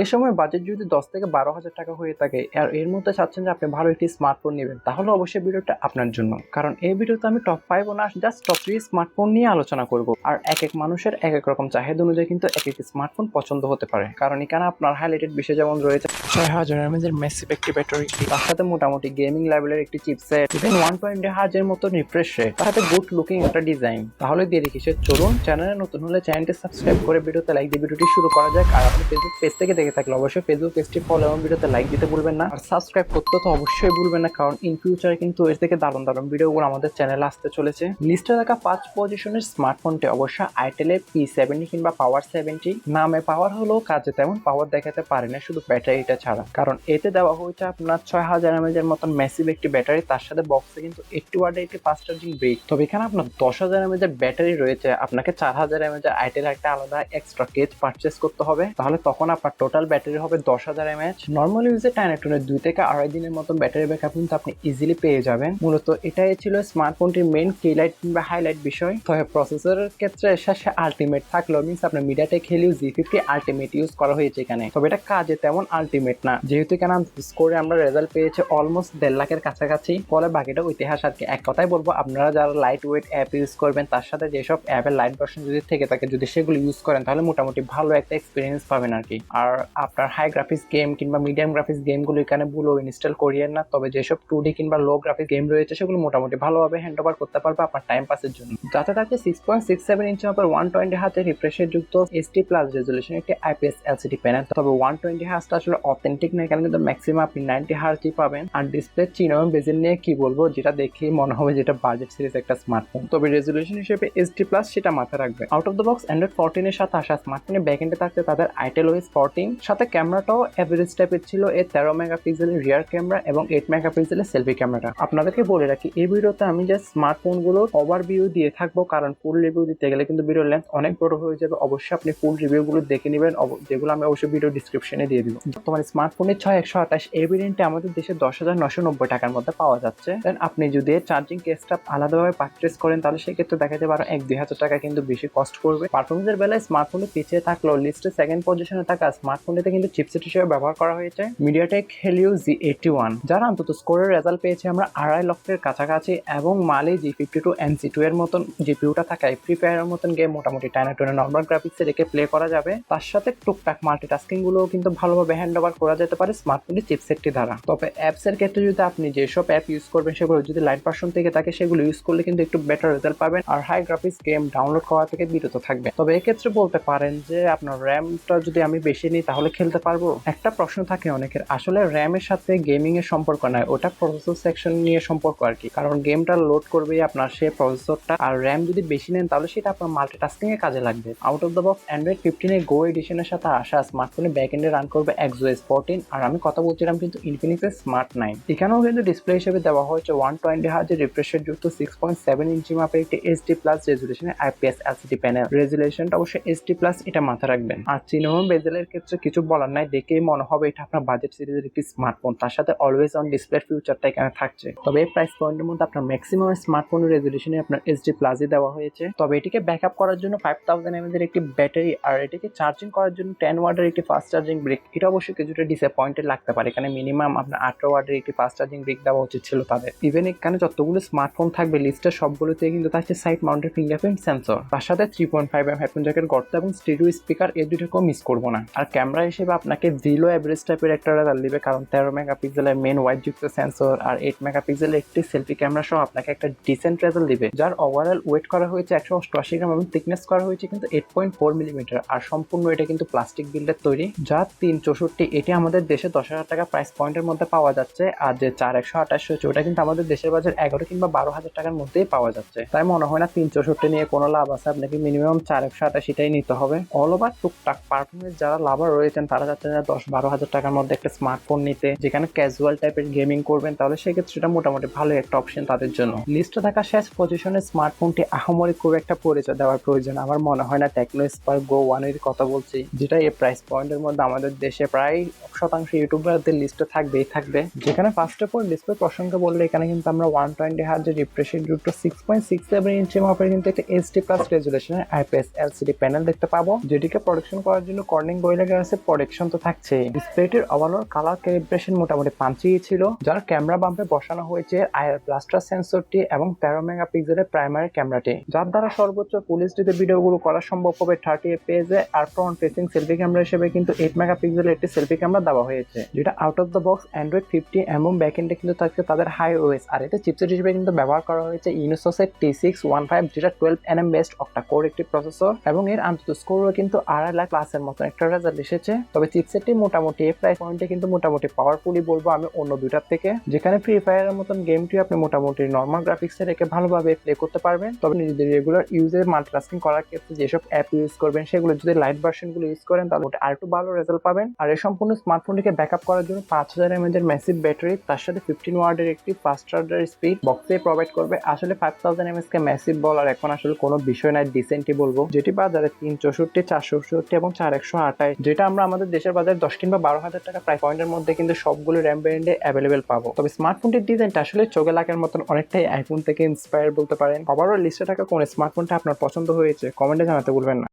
এই সময় বাজেট যদি 10 থেকে 12,000 টাকা হয়ে থাকে আর এর মধ্যে চাচ্ছেন যে আপনি ভালো একটি স্মার্টফোন নেবেন, তাহলে অবশ্যই ভিডিওটা আপনার জন্য। কারণ এই ভিডিওতে আমি টপ 5 না জাস্ট টপ 3 স্মার্টফোন নিয়ে আলোচনা করব। আর এক এক মানুষের এক এক রকম চাহিদা অনুযায়ী কিন্তু এক একটি স্মার্টফোন পছন্দ হতে পারে। কারণ এখানে আপনার হাইলাইটেড বিষয় যেমন রয়েছে 6000 mAh এর ম্যাসিভ একটি ব্যাটারি, তার সাথে মোটামুটি গেমিং লেভেলের একটি চিপসেট, ইভেন 120 Hz এর মতো রিফ্রেশ রেট, তার সাথে গুড লুকিং একটা ডিজাইন। তাহলে দেরি কিসের, চলুন চ্যানেলে নতুন হলে চ্যানেলটি সাবস্ক্রাইব করে ভিডিওতে লাইক দিয়ে ভিডিওটি শুরু করা যাক। আর আপনি ফেসবুক পেজ থেকে দেখে থাকলে অবশ্যই ফেসবুক পেজটি ফলো এবং ভিডিওতে লাইক দিতে ভুলবেন না। আর সাবস্ক্রাইব করতে তো অবশ্যই ভুলবেন না, কারণ ইন ফিউচারে কিন্তু এর থেকে দারুণ দারুণ ভিডিওগুলো আমাদের চ্যানেলে আসতে চলেছে। লিস্টে থাকা 5 পজিশনের স্মার্টফোনটি অবশ্যই Itel P70 কিংবা পাওয়ার 70। নামে পাওয়ার হলেও কাজে তেমন পাওয়ার দেখাতে পারে না, শুধু ব্যাটারিটা ছাড়া। কারণ এতে দেওয়া হয়েছে আপনার 6000 mAh এর মতন ম্যাসিভ একটি ব্যাটারি, তার সাথে বক্সে কিন্তু 80 ওয়াটের একটি ফাস্ট চার্জিং ব্রিক। তবে এখানে আপনার 10,000 mAh এর ব্যাটারি রয়েছে, আপনাকে 4000 mAh Itel একটা আলাদা এক্সট্রা কেস পারচেস করতে হবে। তাহলে তখন আপনার টোটাল ব্যাটারি হবে 10,000 mAh। নর্মাল ইউজে টাইনেটনের 2 থেকে আড়াই দিনের মতো ব্যাটারি ব্যাকআপ কিন্তু আপনি ইজিলি পেয়ে যাবেন। মূলত এটাই ছিল স্মার্টফোনটির মেইন কিলাইট কিংবা হাইলাইট বিষয়। তবে প্রসেসরের ক্ষেত্রে শেষে আলটিমেট থাকলেও মিন্স আপনার MediaTek Helio G50 ultimate use করা হয়েছে এখানে। তবে এটা কাজে তেমন আলটিমেট না, যেহেতু এখানে স্কোরে আমরা রেজাল্ট পেয়েছি অলমোস্ট 1.5 লাখের কাছাকাছি। ফলে বাকিটা ইতিহাস আর কি। এক কথাই বলবো, আপনারা যারা লাইট ওয়েট অ্যাপ ইউজ করবেন তার সাথে যেসব অ্যাপের লাইট ভার্সন যদি থেকে থাকে, যদি সেগুলো ইউজ করেন তাহলে মোটামুটি ভালো একটা এক্সপিরিয়েন্স পাবেন আর কি। আর আপনার হাই গ্রাফিক্স গেম কিংবা মিডিয়াম গ্রাফিক্স গেমগুলো এখানে ভুলও ইনস্টল করিয়েন না। তবে যেসব 2D কিংবা লো গ্রাফিক্স গেম রয়েছে সেগুলো মোটামুটি ভালোভাবে হ্যান্ড ওভার করতে পারবে আপনার টাইম পাসের জন্য। যাতে থাকে 6.67 ইঞ্চি মাপের 120 Hz রিফ্রেশের যুক্ত HD+ রেজুলেশন একটি IPS LCD প্যানেল। তবে 120 Hz আসলে অথেন্টিক না, এখানে কিন্তু ম্যাক্সিমাম আপনি 90 Hz পাবেন। আর ডিসপ্লে চিনোম বেজেল নিয়ে কি বলবো, যেটা দেখে মনে হবে যেটা বাজেট সিরিজ একটা স্মার্টফোন। তবে রেজুলেশন হিসেবে HD+ সেটা মাথায় রাখবে। Out of the box Android 14 এর সাথে আসা স্মার্টফোনের ব্যাকএন্ডে থাকছে তাদের Itel OS 14। সাথে ক্যামেরাটাও এভারেজ টাইপের ছিল। এর 13 মেগাপিক্সেলের রিয়ার ক্যামেরা এবং 8 মেগাপিক্সেলের সেলফি ক্যামেরা। আপনাদেরকে বলে রাখি, এই ভিডিওতে আমি যে স্মার্টফোনগুলোর ওভারভিউ দিয়ে থাকবো, কারণ ফুল রিভিউ দিতে গেলে কিন্তু ভিডিওর লেন্থ অনেক বড় হয়ে যাবে। অবশ্যই আপনি ফুল রিভিউগুলো দেখে নেবেন, যেগুলো আমি অবশ্যই ভিডিও ডিসক্রিপশনে দিয়ে দিব। তোমার স্মার্টফোনের 6128 এই ভেরিয়েন্টে আমাদের দেশে 10,990 টাকার মধ্যে পাওয়া যাচ্ছে। দেন আপনি যদি চার্জিং কেসটা আলাদাভাবে পারচেস করেন তাহলে সেক্ষেত্রে দেখা যাবে আরো 1-2 হাজার টাকা কিন্তু বেশি কস্ট করবে। পারফরমেন্সের বেলায় স্মার্টফোনে পিছিয়ে থাকলেও লিস্টে সেকেন্ড পজিশনে থাকা স্মার্টফোনটিতে কিন্তু চিপসেট হিসেবে ব্যবহার করা হয়েছে মিডিয়াটেক হেলিও G81, যারা অন্তত স্কোরের রেজাল্ট পেয়েছে আমরা 2.5 লক্ষের কাছাকাছি। এবং মালি G52 NC2 এর মতন জিপিউটা থাকায় ফ্রি ফায়ারের মতন গেম মোটামুটি টাইনেটনে নর্মাল গ্রাফিক্সে রেখে প্লে করা যাবে। তার সাথে টুকটাক মাল্টিটাস্কিং গুলো কিন্তু ভালোভাবে হ্যান্ড ওভার করা যেতে পারে স্মার্টফোনের চিপসেটটি দ্বারা। তবে অ্যাপস এর ক্ষেত্রে যদি আপনি যেসব অ্যাপ ইউজ করবেন সেগুলো যদি লাইট ভার্সন থেকে থাকে সেগুলো ইউজ করলে কিন্তু একটু বেটার রেজাল্ট পাবেন আর হাই গ্রাফিক্স গেম ডাউনলোড করা থেকে বিরত থাকবে। তবে এক্ষেত্রে বলতে পারেন যে আপনার র্যামটা যদি আমি বেশি নিই তাহলে খেলতে পারবো। একটা প্রশ্ন থাকে অনেকের, আসলে র্যামের সাথে গেমিং এর সম্পর্ক নাই, ওটা প্রসেসর সেকশন নিয়ে সম্পর্ক আর কি। কারণ গেমটা লোড করবে আপনার সে প্রসেসরটা, আর র্যাম যদি বেশি নেন তাহলে সেটা আপনার মাল্টিটাস্কিং এ কাজে লাগবে। Out of the box Android 15 এর গো এডিশনের সাথে আসা স্মার্টফোনে ব্যাকএন্ডে রান করবে XOS 14। আর আমি কথা বলছিলাম কিন্তু ইনফিনিক্স এর স্মার্ট 9। এখানেও কিন্তু ডিসপ্লে হিসেবে দেওয়া হয়েছে 120 Hz রিফ্রেশের যুক্ত 6.7 ইঞ্চি মাপের একটি HD+ রেজুলেশনের IPS LCD প্যানেল। রেজুলেশনটা অবশ্যই HD+, এটা মাথায় রাখবেন। আর চিনোম বেজেলের ক্ষেত্রে কিছু বলার নাই, দেখেই মনে হবে এটা আপনার বাজেট সিরিজের একটি স্মার্টফোন। তার সাথে অলওয়েজ অন ডিসপ্লে ফিউচারটা এখানে থাকছে। তবে এই প্রাইস পয়েন্টের মধ্যে আপনার ম্যাক্সিমাম স্মার্টফোনের রেজুলেশনে আপনার HD+ দেওয়া হয়েছে। তবে এটিকে ব্যাকআপ করার জন্য 5000 mAh এর একটি ব্যাটারি আর এটিকে চার্জিং করার জন্য 10 ওয়াটের একটি ফাস্ট চার্জিং ব্রিক। এটা অবশ্যই কিছুটা ডিসঅ্যাপয়েন্টেড লাগতে পারে, এখানে মিনিমাম আপনার 18 ওয়াটের একটি ফাস্ট চার্জিং ব্রিক দেওয়া উচিত ছিল তাদের। ইভেন এখানে যতগুলো স্মার্টফোন থাকবে লিস্টের সবগুলোতে কিন্তু থাকছে সাইড মাউন্টেড ফিঙ্গারপ্রিন্ট সেন্সর, তার সাথে 3.5mm হেডফোন জ্যাকের গর্ত এবং স্টেরিও স্পিকার, এই দুটোকেও মিস করবো না। আর ক্যামেরা হিসেবে আপনাকে জিলো এভারেজ টাইপের একটা রেজাল্ট দিবে, কারণ 13 মেগাপিক্সেলের মেন ওয়াইড যুক্ত সেন্সর আর 8 মেগাপিক্সেলের একটি সেলফি ক্যামেরা সহ আপনাকে একটা ডিসেন্ট রেজাল্ট দিবে। যার ওভারঅল ওয়েট করা হয়েছে 188 গ্রাম এবং থিকনেস করা হয়েছে কিন্তু 8.4 মিলিমিটার। আর সম্পূর্ণ এটা কিন্তু প্লাস্টিক বিল্ডের তৈরি, যা 364। এটি আমাদের দেশে 10,000 টাকা প্রাইস পয়েন্টের মধ্যে পাওয়া যাচ্ছে। আর যে 4128 হচ্ছে ওটা কিন্তু আমাদের দেশের বাজার 11 কিংবা 12,000 টাকার মধ্যেই পাওয়া যাচ্ছে। তাই মনে হয় না 364 নিয়ে কোনো লাভ আছে, আপনাকে মিনিমাম 4128টাই নিতে হবে। অল ওভার টুকটাক পারফরমেন্স যারা লাভার রয়েছেন তারা যাচ্ছেন 10-12,000 টাকার মধ্যে একটা স্মার্টফোন নিতে, যেখানে ক্যাজুয়াল টাইপের গেমিং করবেন, তাহলে সেক্ষেত্রে এটা মোটামুটি ভালো একটা অপশন তাদের জন্য। লিস্টে থাকা শেষ পজিশনের স্মার্টফোনটি আহামরি খুব একটা পরিচয় দেওয়ার প্রয়োজন আমার মনে হয় না। টেকনো স্পার্ক গো 1 এর কথা বলছি, যেটা এই প্রাইস পয়েন্টের মধ্যে আমাদের দেশে প্রায় শতাংশ ইউটিউবারদের লিস্টে থাকবেই থাকবে। যেখানে ফার্স্ট অফ অল ডিসপ্লে প্রসঙ্গে বললে এখানে কিন্তু আমরা 120 Hz রিফ্রেশ রেট যুক্ত 6.67 ইঞ্চি মাপের কিন্তু একটা এইচডি প্লাস রেজুলেশনের আইপিএস এলসিডি প্যানেল দেখতে পাবো, যেটিকে প্রোটেকশন করার জন্য কর্নিং গোরিলা গ্লাসের প্রোটেকশন তো থাকছে। ডিসপ্লেটির ওভারঅল কালার ক্যালিব্রেশন মোটামুটি পাঞ্চি ছিল, যার ক্যামেরা বাম্পে বসানো হয়েছে আইআর ব্লাস্টার সেন্সরটি এবং 13 মেগাপিক্সেলের প্রাইমারি ক্যামেরাটি, যার দ্বারা সর্বোচ্চ ফুল এইচডিতে ভিডিওগুলো করা সম্ভব হবে 30 fps এ। আর ফ্রন্ট ফেসিং সেলফি ক্যামেরা হিসেবে কিন্তু 8 মেগাপিক্সেলের একটি সেলফি ক্যামেরা দেওয়া হয়েছে, যেটা out of the box Android 15 এবং ব্যাকএন্ডে কিন্তু থাকছে তাদের হাই ওএস। আর এতে চিপসেট হিসেবে কিন্তু ব্যবহার করা হয়েছে ইউনিসোসের T615, যেটা 12nm বেস্ট অক্টা কোর একটি প্রসেসর, এবং এর আন্তত স্কোরও কিন্তু 2.5 লাখ প্লাসের মতো একটা রেজাল্ট এসেছে। তবে চিপসেটটি মোটামুটি প্রাইস পয়েন্টে কিন্তু মোটামুটি পাওয়ারফুলি বলবো আমি অন্য দুইটার থেকে, যেখানে ফ্রি ফায়ারের মতন গেমটি আপনি মোটামুটি নর্মাল গ্রাফিক্সে রেখে ভালোভাবে প্লে করতে পারবেন। তবে নিজেদের রেগুলার ইউজে মাল্টিটাস্কিং করার ক্ষেত্রে যেসব অ্যাপ ইউজ করবেন সেগুলো যদি লাইট ভার্সনগুলো ইউজ করেন তাহলে আর একটু ভালো রেজাল্ট পাবেন। আর এই সম্পূর্ণ স্মার্টফোনটিকে ব্যাকআপ করার জন্য 5000 mAh এর ম্যাসিভ ব্যাটারি, তার সাথে 15 ওয়াটের একটি ফাস্ট চার্জার স্পিড বক্সে প্রোভাইড করবে। আসলে 5000 mAh কে ম্যাসিভ বলার এখন আসলে কোনো বিষয় নাই, ডিসেন্টই বলবো, যেটি বাজারে 364, 464 এবং 4128, যেটা আমরা আমাদের দেশের বাজারে 10 কিংবা 12,000 টাকা প্রাইস পয়েন্টের মধ্যে কিন্তু সবগুলো র্যাম ব্র্যান্ডে অ্যাভেলেবেল পাবো। তবে স্মার্টফোনটির ডিজাইনটা আসলে চোখে লাগার মতন অনেকটাই আইফোন থেকে ইন্সপায়ার বলতে পারেন। ওভারঅল লিস্টে থাকা কোন স্মার্টফোনটা আপনার পছন্দ হয়েছে কমেন্টে জানাতে ভুলবেন না।